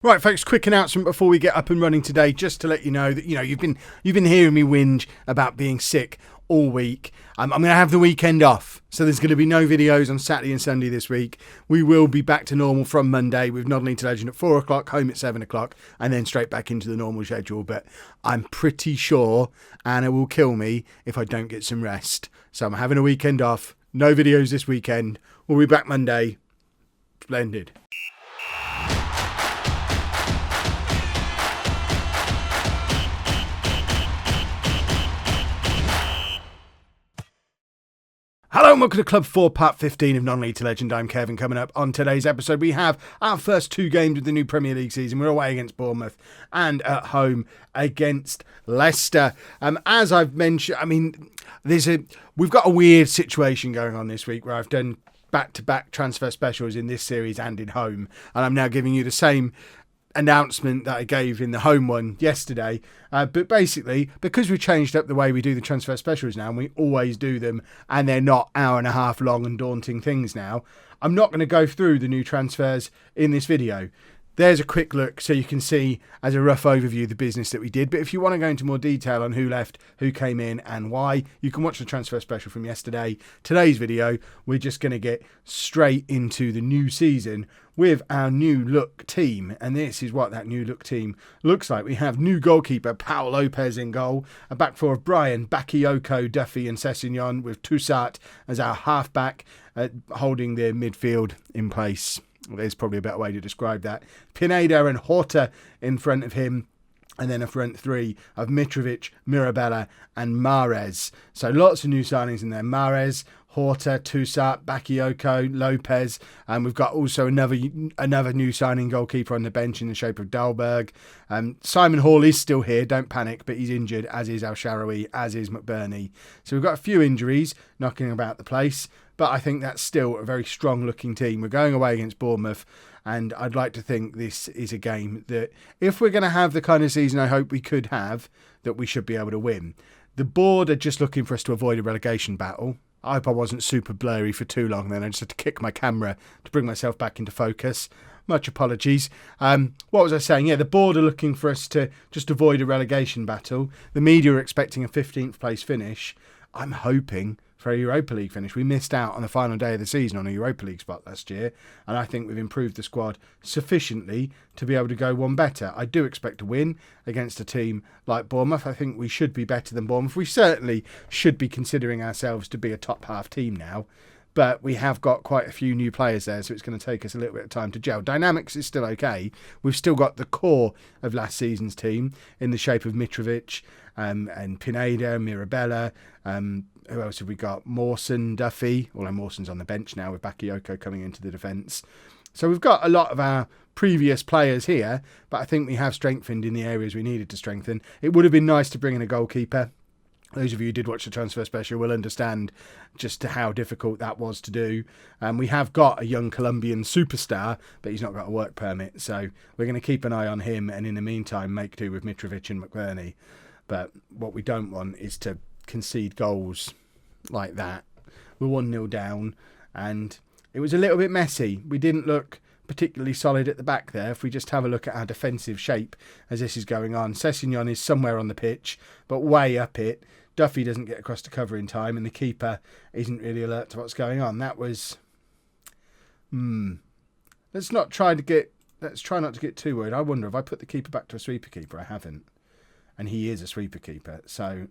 Right, folks, quick announcement before we get up and running today, just to let you know that, you've been hearing me whinge about being sick all week. I'm going to have the weekend off, so there's going to be no videos on Saturday and Sunday this week. We will be back to normal from Monday with Not Only to Legend at 4 o'clock, home at 7 o'clock, and then straight back into the normal schedule. But I'm pretty sure Anna will kill me if I don't get some rest. So I'm having a weekend off. No videos this weekend. We'll be back Monday. Splendid. Hello and welcome to Club 4, Part 15 of Non-League to Legend. I'm Kevin. Coming up on today's episode, we have our first two games of the new Premier League season. We're away against Bournemouth and at home against Leicester. As I've mentioned, we've got a weird situation going on this week where I've done back-to-back transfer specials in this series and in home, and I'm now giving you the same announcement that I gave in the home one yesterday, but basically because we've changed up the way we do the transfer specials now, and we always do them and they're not hour and a half long and daunting things now, I'm not going to go through the new transfers in this video. There's a quick look so you can see as a rough overview the business that we did. But if you want to go into more detail on who left, who came in and why, you can watch the transfer special from yesterday. Today's video, we're just going to get straight into the new season with our new look team. And this is what that new look team looks like. We have new goalkeeper Paul Lopez in goal. A back four of Brian, Bakayoko, Duffy and Sessegnon, with Toussaint as our halfback, holding the midfield in place. There's probably a better way to describe that. Pineda and Horta in front of him. And then a front three of Mitrovic, Mirabella and Mahrez. So lots of new signings in there. Mahrez, Horta, Toussaint, Bakayoko, Lopez. And we've got also another new signing goalkeeper on the bench in the shape of Dalberg. Simon Hall is still here, don't panic, but he's injured, as is Al Shaarawy, as is McBurney. So we've got a few injuries knocking about the place, but I think that's still a very strong looking team. We're going away against Bournemouth, and I'd like to think this is a game that, if we're going to have the kind of season I hope we could have, that we should be able to win. The board are just looking for us to avoid a relegation battle. I hope I wasn't super blurry for too long then. I just had to kick my camera to bring myself back into focus. Much apologies. What was I saying? Yeah, the board are looking for us to just avoid a relegation battle. The media are expecting a 15th place finish. I'm hoping for a Europa League finish. We missed out on the final day of the season on a Europa League spot last year, and I think we've improved the squad sufficiently to be able to go one better. I do expect a win against a team like Bournemouth. I think we should be better than Bournemouth. We certainly should be considering ourselves to be a top half team now, but we have got quite a few new players there, so it's going to take us a little bit of time to gel. Dynamics is still okay. We've still got the core of last season's team in the shape of Mitrovic and Pineda, Mirabella. Who else have we got? Mawson, Duffy. Although Mawson's on the bench now with Bakayoko coming into the defence. So we've got a lot of our previous players here, but I think we have strengthened in the areas we needed to strengthen. It would have been nice to bring in a goalkeeper. Those of you who did watch the transfer special will understand just how difficult that was to do. We have got a young Colombian superstar, but he's not got a work permit. So we're going to keep an eye on him, and in the meantime make do with Mitrovic and McBurney. But what we don't want is to concede goals like that. We're 1-0 down, and it was a little bit messy. We didn't look particularly solid at the back there. If we just have a look at our defensive shape as this is going on, Sessegnon is somewhere on the pitch, but way up it. Duffy doesn't get across to cover in time, and the keeper isn't really alert to what's going on. That was... Let's try not to get too worried. I wonder if I put the keeper back to a sweeper keeper. I haven't. And he is a sweeper keeper, so...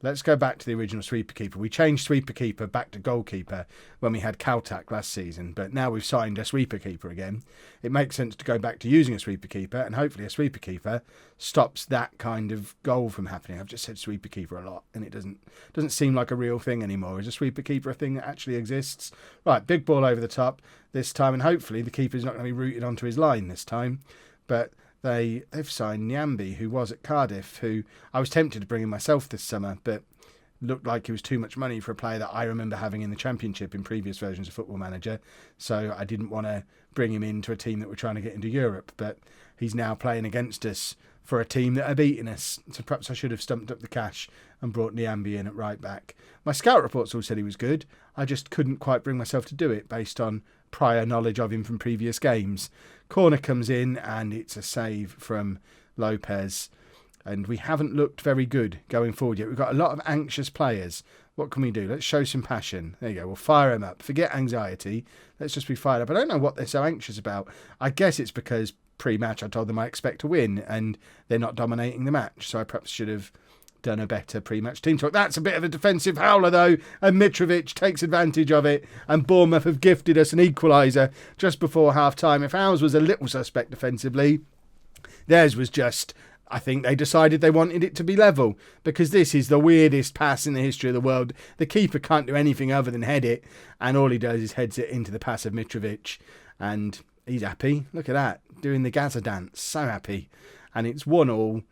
Let's go back to the original sweeper keeper. We changed sweeper keeper back to goalkeeper when we had Kaltak last season, but now we've signed a sweeper keeper again. It makes sense to go back to using a sweeper keeper, and hopefully a sweeper keeper stops that kind of goal from happening. I've just said sweeper keeper a lot, and it doesn't seem like a real thing anymore. Is a sweeper keeper a thing that actually exists? Right, big ball over the top this time, and hopefully the keeper's not going to be rooted onto his line this time, but... They've signed Nyambi, who was at Cardiff, who I was tempted to bring in myself this summer, but looked like it was too much money for a player that I remember having in the Championship in previous versions of Football Manager. So I didn't want to bring him into a team that were trying to get into Europe. But he's now playing against us for a team that are beating us. So perhaps I should have stumped up the cash and brought Nyambi in at right back. My scout reports all said he was good. I just couldn't quite bring myself to do it based on prior knowledge of him from previous games. Corner comes in and it's a save from Lopez. And we haven't looked very good going forward yet. We've got a lot of anxious players. What can we do? Let's show some passion. There you go. We'll fire them up. Forget anxiety. Let's just be fired up. I don't know what they're so anxious about. I guess it's because pre-match I told them I expect to win and they're not dominating the match. So I perhaps should have done a better pre-match team talk. That's a bit of a defensive howler though, and Mitrovic takes advantage of it, and Bournemouth have gifted us an equaliser just before half-time. If ours was a little suspect defensively, theirs was just... I think they decided they wanted it to be level, because this is the weirdest pass in the history of the world. The keeper can't do anything other than head it, and all he does is heads it into the pass of Mitrovic, and he's happy. Look at that, doing the Gaza dance, so happy. And it's 1-1,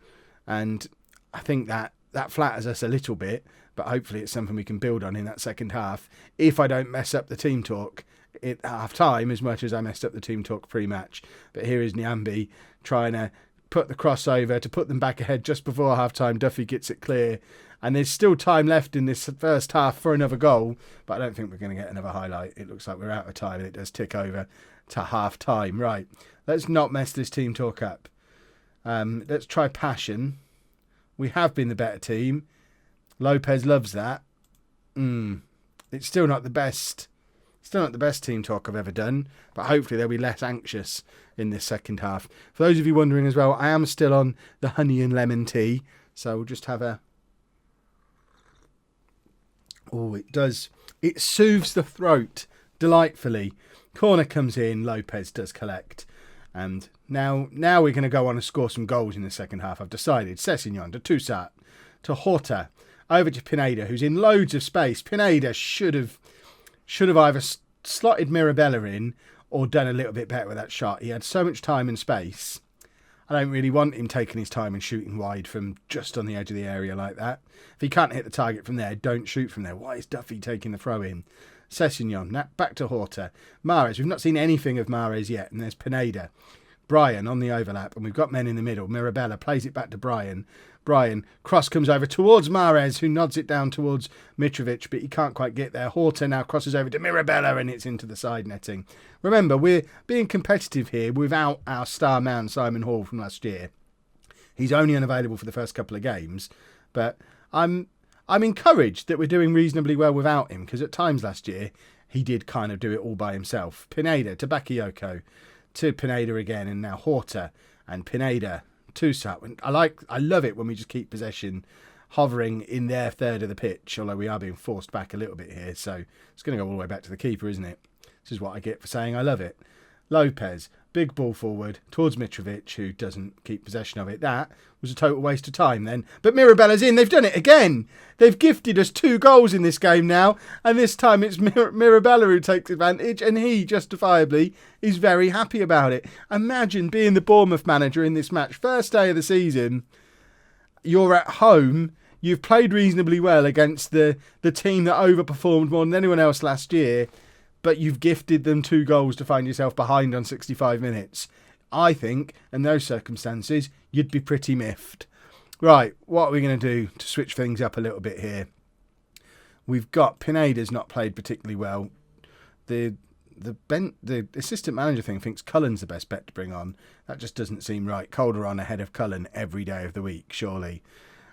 and I think that flatters us a little bit, but hopefully it's something we can build on in that second half, if I don't mess up the team talk at half-time as much as I messed up the team talk pre-match. But here is Nyambi trying to put the crossover to put them back ahead just before half-time. Duffy gets it clear. And there's still time left in this first half for another goal, but I don't think we're going to get another highlight. It looks like we're out of time, and it does tick over to half-time. Right, let's not mess this team talk up. Let's try passion. We have been the better team. Lopez loves that. It's still not the best. Still not the best team talk I've ever done, but hopefully they'll be less anxious in this second half. For those of you wondering as well, I am still on the honey and lemon tea, so we'll just have a... Oh, it does. It soothes the throat delightfully. Corner comes in, Lopez does collect. And now we're going to go on and score some goals in the second half. I've decided. Sessegnon to Toussaint, to Horta, over to Pineda, who's in loads of space. Pineda should have either slotted Mirabella in or done a little bit better with that shot. He had so much time and space. I don't really want him taking his time and shooting wide from just on the edge of the area like that. If he can't hit the target from there, don't shoot from there. Why is Duffy taking the throw in? Sessegnon, back to Horta. Mahrez, we've not seen anything of Mahrez yet. And there's Pineda. Brian on the overlap, and we've got men in the middle. Mirabella plays it back to Brian. Brian, cross comes over towards Mahrez, who nods it down towards Mitrovic, but he can't quite get there. Horta now crosses over to Mirabella, and it's into the side netting. Remember, we're being competitive here without our star man, Simon Hall, from last year. He's only unavailable for the first couple of games, but I'm encouraged that we're doing reasonably well without him, because at times last year, he did kind of do it all by himself. Pineda to Bakayoko, to Pineda again, and now Horta and Pineda. Toussaint. I love it when we just keep possession hovering in their third of the pitch, although we are being forced back a little bit here, so it's going to go all the way back to the keeper, isn't it? This is what I get for saying I love it. Lopez, big ball forward towards Mitrovic, who doesn't keep possession of it. That was a total waste of time then. But Mirabella's in. They've done it again. They've gifted us 2 goals in this game now, and this time it's Mirabella who takes advantage, and he, justifiably, is very happy about it. Imagine being the Bournemouth manager in this match. First day of the season, you're at home, you've played reasonably well against the team that overperformed more than anyone else last year, but you've gifted them 2 goals to find yourself behind on 65 minutes. I think, in those circumstances, you'd be pretty miffed. Right, what are we going to do to switch things up a little bit here? We've got Pineda's not played particularly well. The assistant manager thing thinks Cullen's the best bet to bring on. That just doesn't seem right. Calderon ahead of Cullen every day of the week, surely.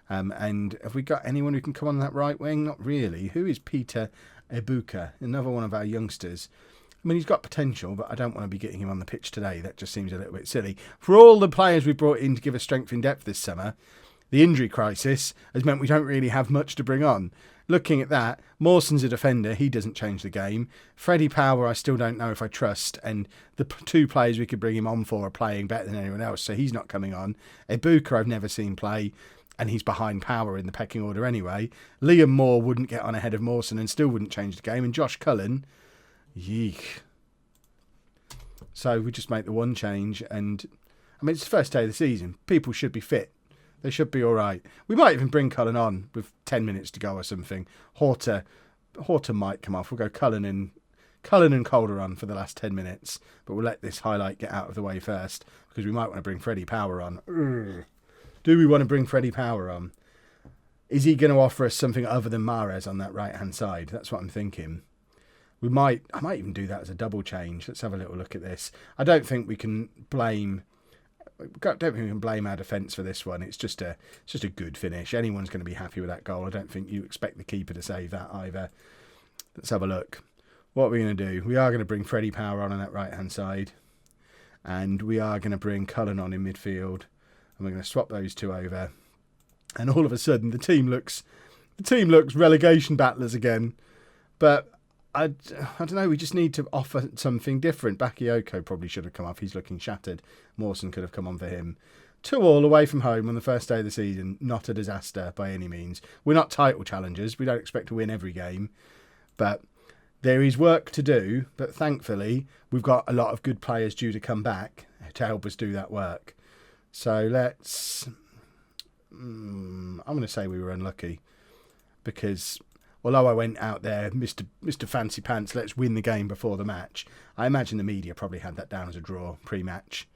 And have we got anyone who can come on that right wing? Not really. Who is Peter Ebuka? Another one of our youngsters. I mean, he's got potential, but I don't want to be getting him on the pitch today. That just seems a little bit silly. For all the players we brought in to give us strength in depth this summer, the injury crisis has meant we don't really have much to bring on. Looking at that, Mawson's a defender. He doesn't change the game. Freddie Power, I still don't know if I trust. And the 2 players we could bring him on for are playing better than anyone else, so he's not coming on. Ebuka I've never seen play, and he's behind Power in the pecking order anyway. Liam Moore wouldn't get on ahead of Mawson and still wouldn't change the game. And Josh Cullen, yeek. So we just make the one change, and I mean, it's the first day of the season. People should be fit. They should be all right. We might even bring Cullen on with 10 minutes to go or something. Horta might come off. We'll go Cullen and Calderon for the last 10 minutes, but we'll let this highlight get out of the way first, because we might want to bring Freddie Power on. Do we want to bring Freddie Power on? Is he going to offer us something other than Mahrez on that right-hand side? That's what I'm thinking. I might even do that as a double change. Let's have a little look at this. I don't think we can blame our defence for this one. It's just a good finish. Anyone's going to be happy with that goal. I don't think you expect the keeper to save that either. Let's have a look. What are we going to do? We are going to bring Freddie Power on that right-hand side. And we are going to bring Cullen on in midfield. And we're going to swap those two over. And all of a sudden, the team looks relegation battlers again. But I don't know, we just need to offer something different. Bakayoko probably should have come off. He's looking shattered. Mawson could have come on for him. 2-2 away from home on the first day of the season. Not a disaster by any means. We're not title challengers. We don't expect to win every game. But there is work to do. But thankfully, we've got a lot of good players due to come back to help us do that work. So let's... I'm going to say we were unlucky. Because... although I went out there, Mr. Fancy Pants, let's win the game before the match. I imagine the media probably had that down as a draw pre-match.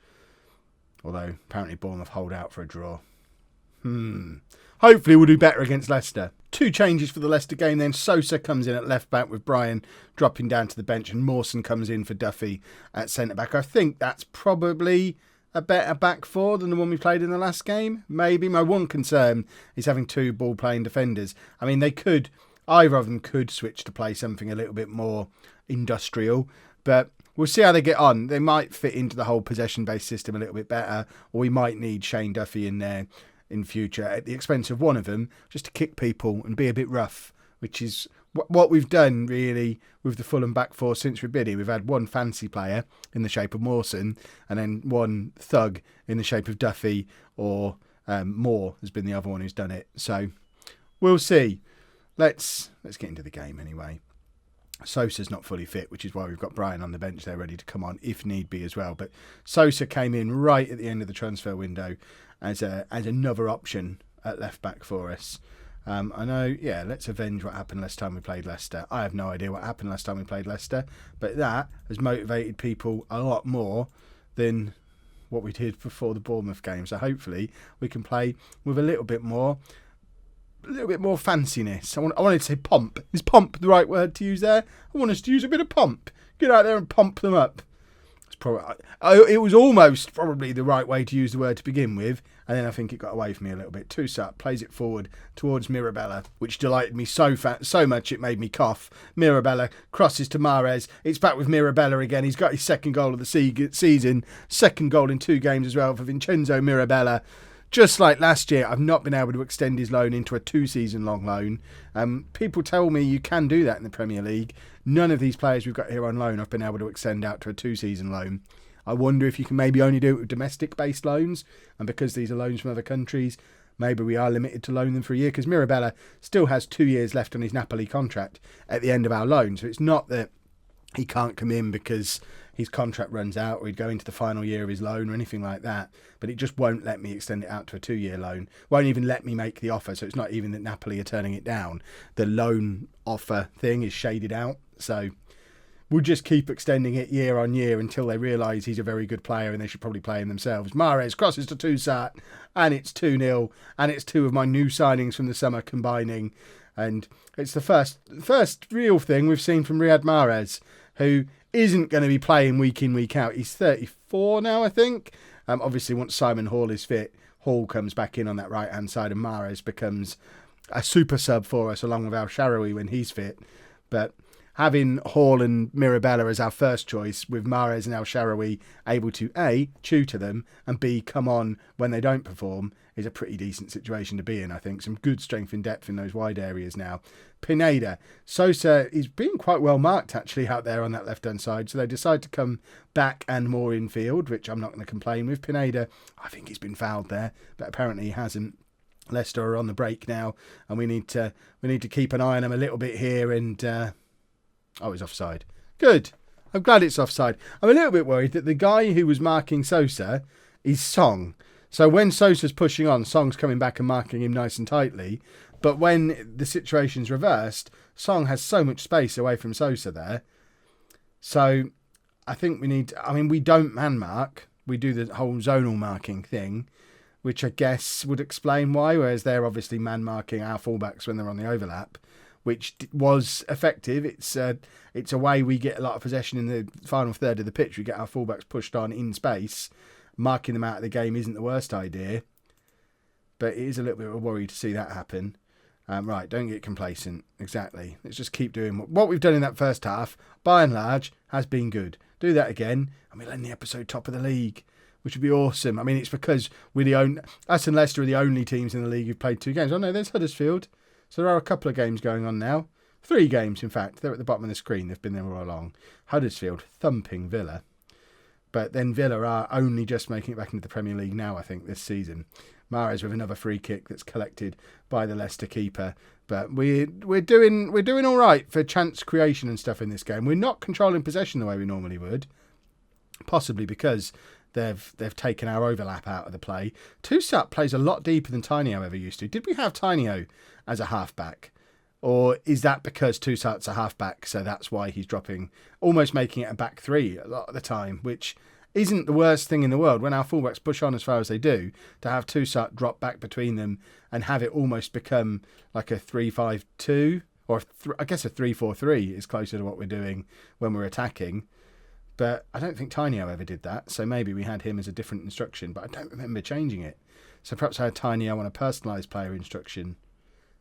Although, apparently Bournemouth hold out for a draw. Hopefully we'll do better against Leicester. 2 changes for the Leicester game then. Sosa comes in at left back with Brian dropping down to the bench. And Mawson comes in for Duffy at centre back. I think that's probably a better back four than the one we played in the last game. Maybe. My one concern is having 2 ball-playing defenders. I mean, either of them could switch to play something a little bit more industrial, but we'll see how they get on. They might fit into the whole possession-based system a little bit better, or we might need Shane Duffy in there in future at the expense of one of them, just to kick people and be a bit rough, which is what we've done really with the Fulham back four since we've been here. We've had one fancy player in the shape of Mawson, and then one thug in the shape of Duffy, or Moore has been the other one who's done it. So we'll see. Let's get into the game anyway. Sosa's not fully fit, which is why we've got Brian on the bench there ready to come on if need be as well. But Sosa came in right at the end of the transfer window as another option at left back for us. I know, let's avenge what happened last time we played Leicester. I have no idea what happened last time we played Leicester, but that has motivated people a lot more than what we did before the Bournemouth game. So hopefully we can play with a little bit more fanciness. I wanted to say pomp. Is pomp the right word to use there? I want us to use a bit of pomp. Get out there and pomp them up. It's probably, it was almost probably the right way to use the word to begin with, and then I think it got away from me a little bit. Toussaint plays it forward towards Mirabella, which delighted me so much it made me cough. Mirabella crosses to Mahrez. It's back with Mirabella again. He's got his second goal of the season. Second goal in 2 games as well for Vincenzo Mirabella. Just like last year, I've not been able to extend his loan into a 2-season long loan. People tell me you can do that in the Premier League. None of these players we've got here on loan have been able to extend out to a 2-season loan. I wonder if you can maybe only do it with domestic-based loans. And because these are loans from other countries, maybe we are limited to loan them for a year. Because Mirabella still has 2 years left on his Napoli contract at the end of our loan. So it's not that he can't come in because his contract runs out or he'd go into the final year of his loan or anything like that. But it just won't let me extend it out to a 2-year loan. Won't even let me make the offer. So it's not even that Napoli are turning it down. The loan offer thing is shaded out. So we'll just keep extending it year on year until they realise he's a very good player and they should probably play him themselves. Mahrez crosses to Toussaint and it's 2-0. And it's 2 of my new signings from the summer combining. And it's the first real thing we've seen from Riyad Mahrez, who isn't going to be playing week in, week out. He's 34 now, I think. Obviously, once Simon Hall is fit, Hall comes back in on that right-hand side and Mahrez becomes a super sub for us along with Al Sharawi when he's fit. But having Hall and Mirabella as our first choice, with Mahrez and Al Sharawi able to A, tutor them, and B, come on when they don't perform, is a pretty decent situation to be in, I think. Some good strength and depth in those wide areas now. Pineda. Sosa is being quite well marked, actually, out there on that left-hand side. So they decide to come back and more infield, which I'm not going to complain with. Pineda, I think he's been fouled there, but apparently he hasn't. Leicester are on the break now, and we need to keep an eye on him a little bit here. And he's offside. Good. I'm glad it's offside. I'm a little bit worried that the guy who was marking Sosa is Song. So when Sosa's pushing on, Song's coming back and marking him nice and tightly. But when the situation's reversed, Song has so much space away from Sosa there. So I think we don't man mark. We do the whole zonal marking thing, which I guess would explain why, whereas they're obviously man marking our fullbacks when they're on the overlap. which was effective. It's a way we get a lot of possession in the final third of the pitch. We get our fullbacks pushed on in space. Marking them out of the game isn't the worst idea, but it is a little bit of a worry to see that happen. Right, don't get complacent. Exactly. Let's just keep doing what we've done in that first half, by and large, has been good. Do that again, and we'll end the episode top of the league, which would be awesome. I mean, it's because us and Leicester are the only teams in the league who've played 2 games. Oh no, there's Huddersfield. So there are a couple of games going on now. 3 games, in fact. They're at the bottom of the screen. They've been there all along. Huddersfield thumping Villa. But then Villa are only just making it back into the Premier League now, I think, this season. Mahrez with another free kick that's collected by the Leicester keeper. But we're doing all right for chance creation and stuff in this game. We're not controlling possession the way we normally would, possibly because they've taken our overlap out of the play. Toussaint plays a lot deeper than Tainio ever used to. Did we have Tainio as a halfback? Or is that because Toussaint's a halfback, so that's why he's dropping, almost making it a back 3 a lot of the time, which isn't the worst thing in the world when our fullbacks push on as far as they do, to have Toussaint drop back between them and have it almost become like a 3-5-2, or I guess a 3-4-3 is closer to what we're doing when we're attacking. But I don't think Tainio ever did that, so maybe we had him as a different instruction, but I don't remember changing it. So perhaps I had Tainio on a personalised player instruction.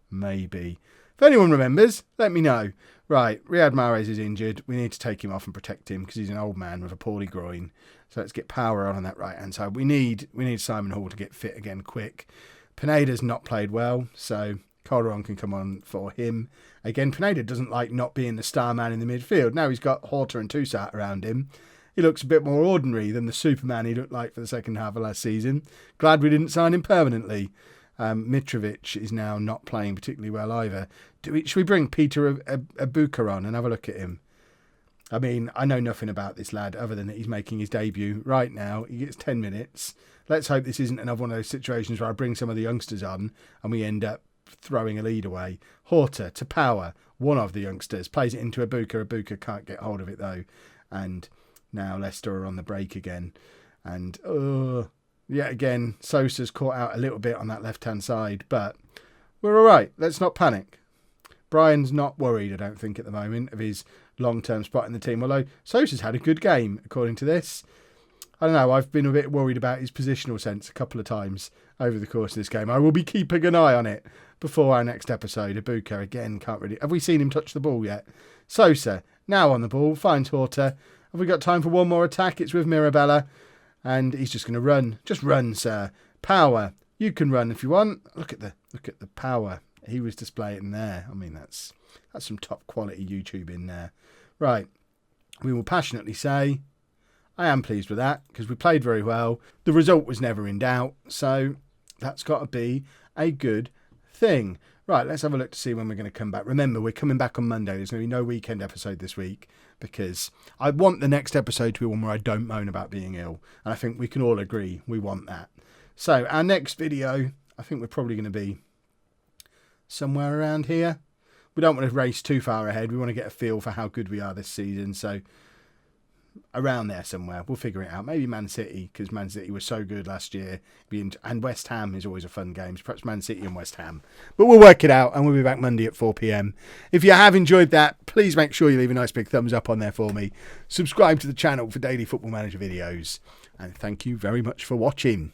Maybe. If anyone remembers, let me know. Right, Riyad Mahrez is injured. We need to take him off and protect him because he's an old man with a poorly groin. So let's get power on that right-hand side. We need Simon Hall to get fit again quick. Pineda's not played well, so Calderon can come on for him. Again, Pineda doesn't like not being the star man in the midfield. Now he's got Horta and Toussaint around him. He looks a bit more ordinary than the Superman he looked like for the second half of last season. Glad we didn't sign him permanently. Mitrovic is now not playing particularly well either. Should we bring Peter Abuka on and have a look at him? I mean, I know nothing about this lad other than that he's making his debut right now. He gets 10 minutes. Let's hope this isn't another one of those situations where I bring some of the youngsters on and we end up throwing a lead away. Horta to power, one of the youngsters, plays it into Abuka. Abuka can't get hold of it though. And now Leicester are on the break again. And yet again, Sosa's caught out a little bit on that left-hand side, but we're all right. Let's not panic. Brian's not worried, I don't think, at the moment, of his long-term spot in the team, although Sosa's had a good game, according to this. I don't know, I've been a bit worried about his positional sense a couple of times over the course of this game. I will be keeping an eye on it before our next episode. Abuka, again, can't really... Have we seen him touch the ball yet? Sosa, now on the ball, finds Horta. Have we got time for one more attack? It's with Mirabella. And he's just going to run. Just run, sir. Power. You can run if you want. Look at the power he was displaying there. I mean, that's some top quality YouTube in there. Right. We will passionately say, I am pleased with that because we played very well. The result was never in doubt. So that's got to be a good thing. Right, let's have a look to see when we're going to come back. Remember, we're coming back on Monday. There's going to be no weekend episode this week because I want the next episode to be one where I don't moan about being ill. And I think we can all agree we want that. So our next video, I think we're probably going to be somewhere around here. We don't want to race too far ahead. We want to get a feel for how good we are this season. So around there somewhere. We'll figure it out. Maybe Man City, because Man City was so good last year. And West Ham is always a fun game. So perhaps Man City and West Ham. But we'll work it out, and we'll be back Monday at 4 p.m. If you have enjoyed that, please make sure you leave a nice big thumbs up on there for me. Subscribe to the channel for daily Football Manager videos. And thank you very much for watching.